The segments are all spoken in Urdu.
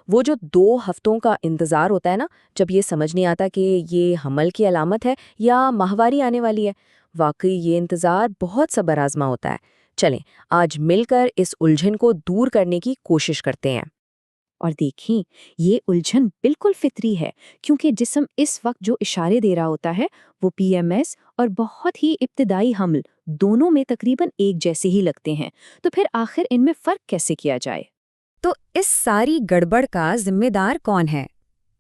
وہ جو 2 ہفتوں کا انتظار ہوتا ہے نا، جب یہ سمجھ نہیں آتا کہ یہ حمل کی علامت ہے یا ماہواری آنے والی ہے، واقعی یہ انتظار بہت صبر آزما ہوتا ہے۔ چلیں آج مل کر اس الجھن کو دور کرنے کی کوشش کرتے ہیں۔ اور دیکھیں، یہ الجھن بالکل فطری ہے، کیونکہ جسم اس وقت جو اشارے دے رہا ہوتا ہے وہ پی ایم ایس اور بہت ہی ابتدائی حمل دونوں میں تقریباً ایک جیسے ہی لگتے ہیں۔ تو پھر آخر ان میں فرق کیسے کیا جائے؟ تو اس ساری گڑبڑ کا ذمہ دار کون ہے؟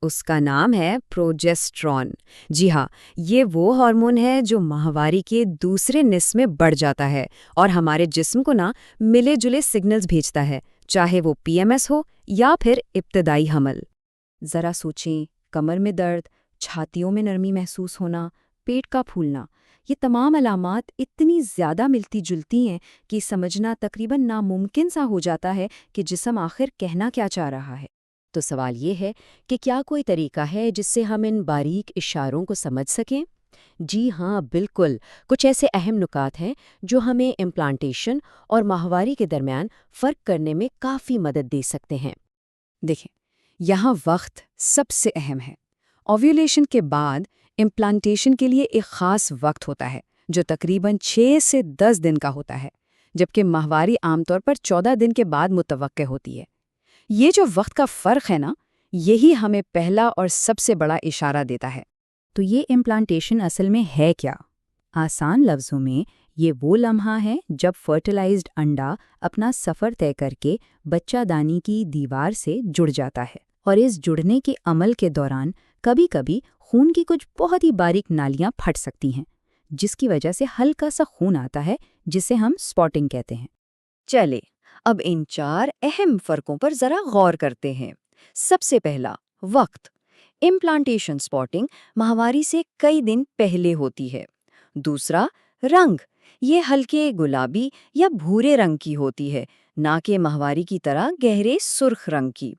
اس کا نام ہے پروجیسٹرون۔ جی ہاں، یہ وہ ہارمون ہے جو ماہواری کے دوسرے نصف میں بڑھ جاتا ہے اور ہمارے جسم کو ملے جلے سگنلز بھیجتا ہے، چاہے وہ پی ایم ایس ہو یا پھر ابتدائی حمل۔ ذرا سوچیں، کمر میں درد، چھاتیوں میں نرمی محسوس ہونا، پیٹ کا پھولنا، یہ تمام علامات اتنی زیادہ ملتی جلتی ہیں کہ سمجھنا تقریباً ناممکن سا ہو جاتا ہے کہ جسم آخر کہنا کیا چاہ رہا ہے۔ تو سوال یہ ہے کہ کیا کوئی طریقہ ہے جس سے ہم ان باریک اشاروں کو سمجھ سکیں؟ جی ہاں، بالکل۔ کچھ ایسے اہم نکات ہیں جو ہمیں امپلانٹیشن اور ماہواری کے درمیان فرق کرنے میں کافی مدد دے سکتے ہیں۔ دیکھیں، یہاں وقت سب سے اہم ہے۔ اوویولیشن کے بعد امپلانٹیشن کے لیے ایک خاص وقت ہوتا ہے جو تقریباً 6 سے 10 دن کا ہوتا ہے، جبکہ ماہواری عام طور پر 14 دن کے بعد متوقع ہوتی ہے۔ یہ جو وقت کا فرق ہے یہی ہمیں پہلا اور سب سے بڑا اشارہ دیتا ہے۔ تو یہ امپلانٹیشن اصل میں ہے کیا؟ آسان لفظوں میں یہ وہ لمحہ ہے جب فرٹیلائزڈ انڈا اپنا سفر طے کر کے بچہ دانی کی دیوار سے جڑ جاتا ہے، اور اس جڑنے کے عمل کے دوران کبھی کبھی خون کی کچھ بہت ہی باریک نالیاں پھٹ سکتی ہیں، جس کی وجہ سے ہلکا سا خون آتا ہے جسے ہم سپاٹنگ کہتے ہیں۔ چلے اب ان 4 اہم فرقوں پر ذرا غور کرتے ہیں۔ سب سے پہلا، وقت۔ امپلانٹیشن سپاٹنگ ماہواری سے کئی دن پہلے ہوتی ہے۔ دوسرا، رنگ۔ یہ ہلکے گلابی یا بھورے رنگ کی ہوتی ہے، نہ کہ ماہواری کی طرح گہرے سرخ رنگ کی۔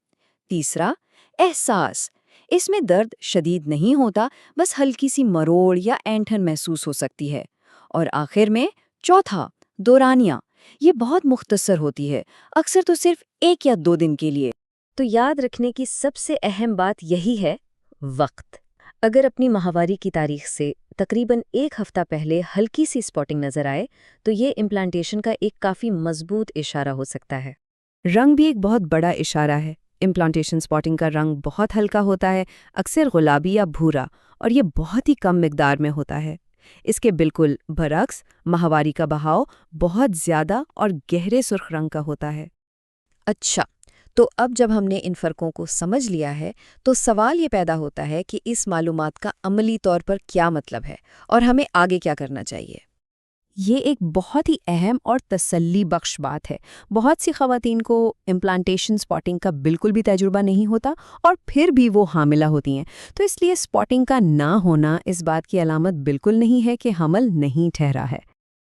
تیسرا، احساس۔ اس میں درد شدید نہیں ہوتا، بس ہلکی سی مروڑ یا اینٹھن محسوس ہو سکتی ہے۔ اور آخر میں چوتھا، دورانیہ۔ یہ بہت مختصر ہوتی ہے، اکثر تو صرف 1 یا 2 دن کے لیے۔ تو یاد رکھنے کی سب سے اہم بات یہی ہے، وقت۔ اگر اپنی ماہواری کی تاریخ سے تقریباً 1 ہفتہ پہلے ہلکی سی سپاٹنگ نظر آئے تو یہ امپلانٹیشن کا ایک کافی مضبوط اشارہ ہو سکتا ہے۔ رنگ بھی ایک بہت بڑا اشارہ ہے۔ امپلانٹیشن سپاٹنگ کا رنگ بہت ہلکا ہوتا ہے، اکثر گلابی یا بھورا، اور یہ بہت ہی کم مقدار میں ہوتا ہے۔ اس کے بالکل برعکس ماہواری کا بہاؤ بہت زیادہ اور گہرے سرخ رنگ کا ہوتا ہے۔ اچھا، تو اب جب ہم نے ان فرقوں کو سمجھ لیا ہے تو سوال یہ پیدا ہوتا ہے کہ اس معلومات کا عملی طور پر کیا مطلب ہے اور ہمیں آگے کیا کرنا چاہیے۔ یہ ایک بہت ہی اہم اور تسلی بخش بات ہے۔ بہت سی خواتین کو امپلانٹیشن سپاٹنگ کا بالکل بھی تجربہ نہیں ہوتا اور پھر بھی وہ حاملہ ہوتی ہیں، تو اس لیے سپاٹنگ کا نہ ہونا اس بات کی علامت بالکل نہیں ہے کہ حمل نہیں ٹھہرا ہے۔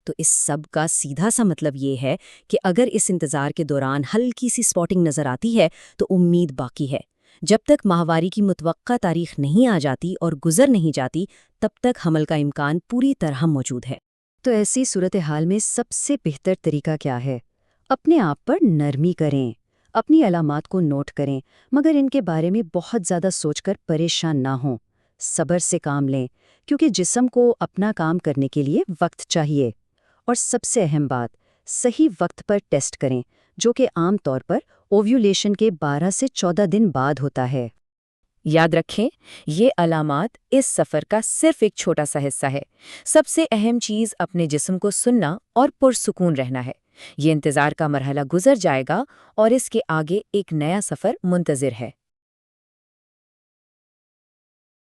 تو اس سب کا سیدھا سا مطلب یہ ہے کہ اگر اس انتظار کے دوران ہلکی سی سپاٹنگ نظر آتی ہے تو امید باقی ہے۔ جب تک ماہواری کی متوقع تاریخ نہیں آ جاتی اور گزر نہیں جاتی، تب تک حمل کا امکان پوری طرح موجود ہے۔ تو ایسی صورتحال میں سب سے بہتر طریقہ کیا ہے؟ اپنے آپ پر نرمی کریں، اپنی علامات کو نوٹ کریں، مگر ان کے بارے میں بہت زیادہ سوچ کر پریشان نہ ہوں۔ صبر سے کام لیں، کیونکہ جسم کو اپنا کام کرنے کے لیے وقت چاہیے۔ اور سب سے اہم بات، صحیح وقت پر ٹیسٹ کریں، جو کہ عام طور پر اوویولیشن کے 12 سے 14 دن بعد ہوتا ہے۔ یاد رکھیں، یہ علامات اس سفر کا صرف ایک چھوٹا سا حصہ ہے۔ سب سے اہم چیز اپنے جسم کو سننا اور پرسکون رہنا ہے۔ یہ انتظار کا مرحلہ گزر جائے گا اور اس کے آگے ایک نیا سفر منتظر ہے۔